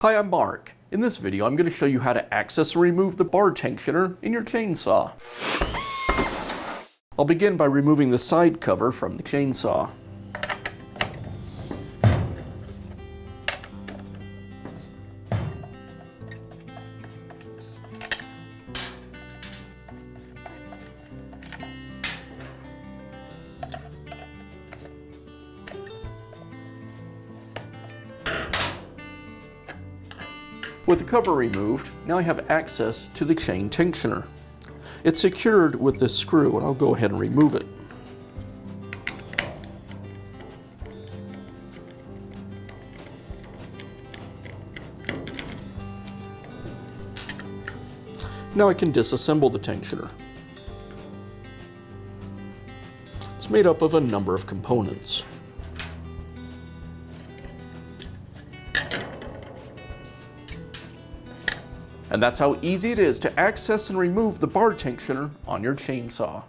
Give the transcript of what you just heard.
Hi, I'm Mark. In this video, I'm going to show you how to access and remove the bar tensioner in your chainsaw. I'll begin by removing the side cover from the chainsaw. With the cover removed, now I have access to the chain tensioner. It's secured with this screw, and I'll go ahead and remove it. Now I can disassemble the tensioner. It's made up of a number of components. And that's how easy it is to access and remove the bar tensioner on your chainsaw.